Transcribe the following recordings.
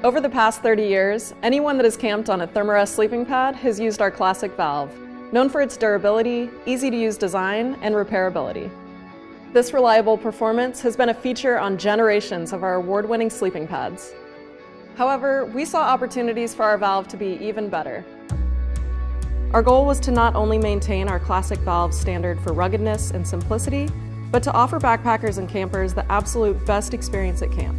Over the past 30 years, anyone that has camped on a Thermarest sleeping pad has used our classic valve, known for its durability, easy-to-use design, and repairability. This reliable performance has been a feature on generations of our award-winning sleeping pads. However, we saw opportunities for our valve to be even better. Our goal was to not only maintain our classic valve standard for ruggedness and simplicity, but to offer backpackers and campers the absolute best experience at camp.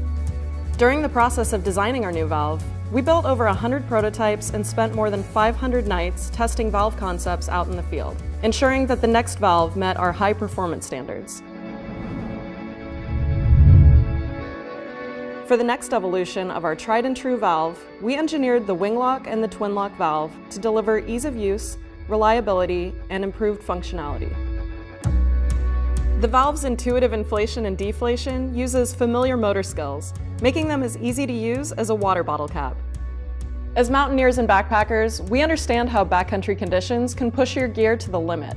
During the process of designing our new valve, we built over 100 prototypes and spent more than 500 nights testing valve concepts out in the field, ensuring that the next valve met our high-performance standards. For the next evolution of our tried-and-true valve, we engineered the WingLock and the TwinLock valve to deliver ease of use, reliability, and improved functionality. The valve's intuitive inflation and deflation uses familiar motor skills, making them as easy to use as a water bottle cap. As mountaineers and backpackers, we understand how backcountry conditions can push your gear to the limit.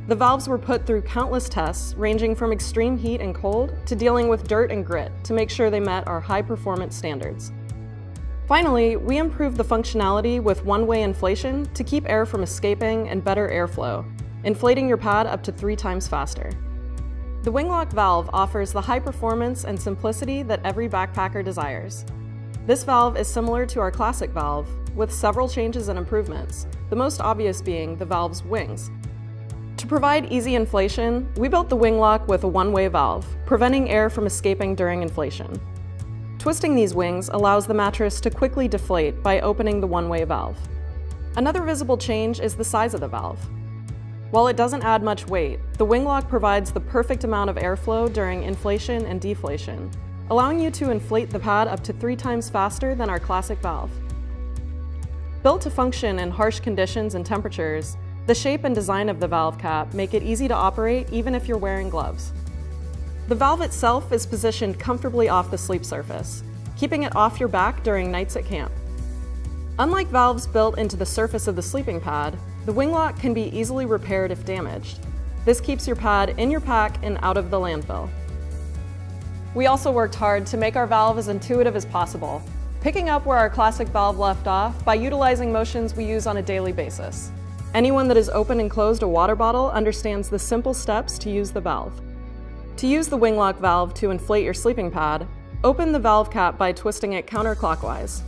The valves were put through countless tests, ranging from extreme heat and cold to dealing with dirt and grit to make sure they met our high-performance standards. Finally, we improved the functionality with one-way inflation to keep air from escaping and better airflow, inflating your pad up to 3 times faster. The WingLock valve offers the high performance and simplicity that every backpacker desires. This valve is similar to our classic valve, with several changes and improvements, the most obvious being the valve's wings. To provide easy inflation, we built the WingLock with a one-way valve, preventing air from escaping during inflation. Twisting these wings allows the mattress to quickly deflate by opening the one-way valve. Another visible change is the size of the valve. While it doesn't add much weight, the WingLock provides the perfect amount of airflow during inflation and deflation, allowing you to inflate the pad up to 3 times faster than our classic valve. Built to function in harsh conditions and temperatures, the shape and design of the valve cap make it easy to operate even if you're wearing gloves. The valve itself is positioned comfortably off the sleep surface, keeping it off your back during nights at camp. Unlike valves built into the surface of the sleeping pad, the WingLock can be easily repaired if damaged. This keeps your pad in your pack and out of the landfill. We also worked hard to make our valve as intuitive as possible, picking up where our classic valve left off by utilizing motions we use on a daily basis. Anyone that has opened and closed a water bottle understands the simple steps to use the valve. To use the WingLock valve to inflate your sleeping pad, open the valve cap by twisting it counterclockwise.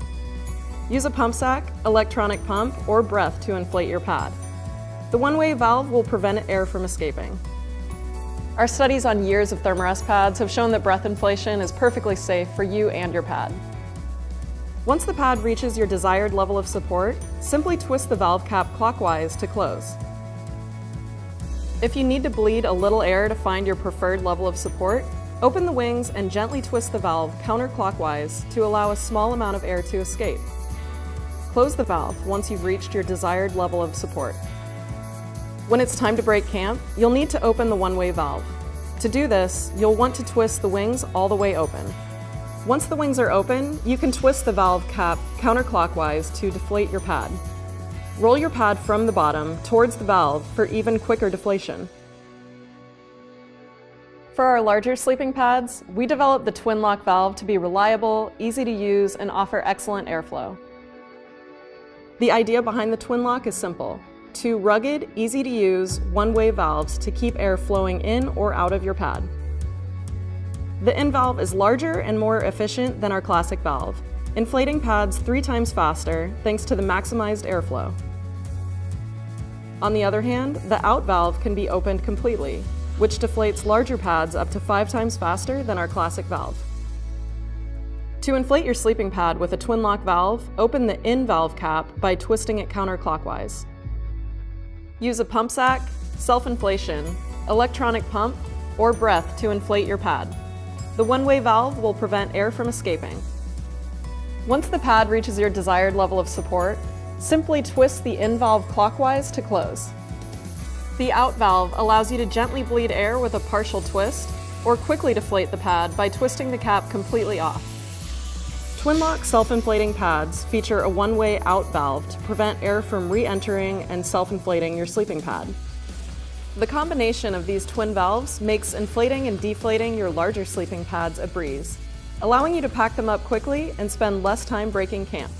Use a pump sack, electronic pump, or breath to inflate your pad. The one-way valve will prevent air from escaping. Our studies on years of Thermarest pads have shown that breath inflation is perfectly safe for you and your pad. Once the pad reaches your desired level of support, simply twist the valve cap clockwise to close. If you need to bleed a little air to find your preferred level of support, open the wings and gently twist the valve counterclockwise to allow a small amount of air to escape. Close the valve once you've reached your desired level of support. When it's time to break camp, you'll need to open the one-way valve. To do this, you'll want to twist the wings all the way open. Once the wings are open, you can twist the valve cap counterclockwise to deflate your pad. Roll your pad from the bottom towards the valve for even quicker deflation. For our larger sleeping pads, we developed the TwinLock valve to be reliable, easy to use, and offer excellent airflow. The idea behind the TwinLock is simple: 2 rugged, easy to use, one-way valves to keep air flowing in or out of your pad. The in valve is larger and more efficient than our classic valve, inflating pads 3 times faster thanks to the maximized airflow. On the other hand, the out valve can be opened completely, which deflates larger pads up to 5 times faster than our classic valve. To inflate your sleeping pad with a TwinLock valve, open the in valve cap by twisting it counterclockwise. Use a pump sack, self-inflation, electronic pump, or breath to inflate your pad. The one-way valve will prevent air from escaping. Once the pad reaches your desired level of support, simply twist the in valve clockwise to close. The out valve allows you to gently bleed air with a partial twist, or quickly deflate the pad by twisting the cap completely off. TwinLock self-inflating pads feature a one-way out valve to prevent air from re-entering and self-inflating your sleeping pad. The combination of these twin valves makes inflating and deflating your larger sleeping pads a breeze. allowing you to pack them up quickly and spend less time breaking camp.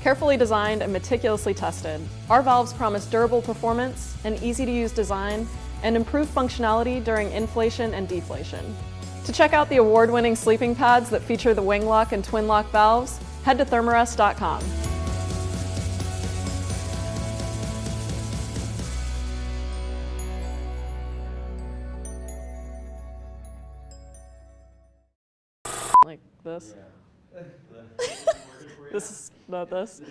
Carefully designed and meticulously tested, our valves promise durable performance, an easy-to-use design, and improved functionality during inflation and deflation. To check out the award-winning sleeping pads that feature the WingLock and TwinLock valves, head to Thermarest.com. Like this. This is not this.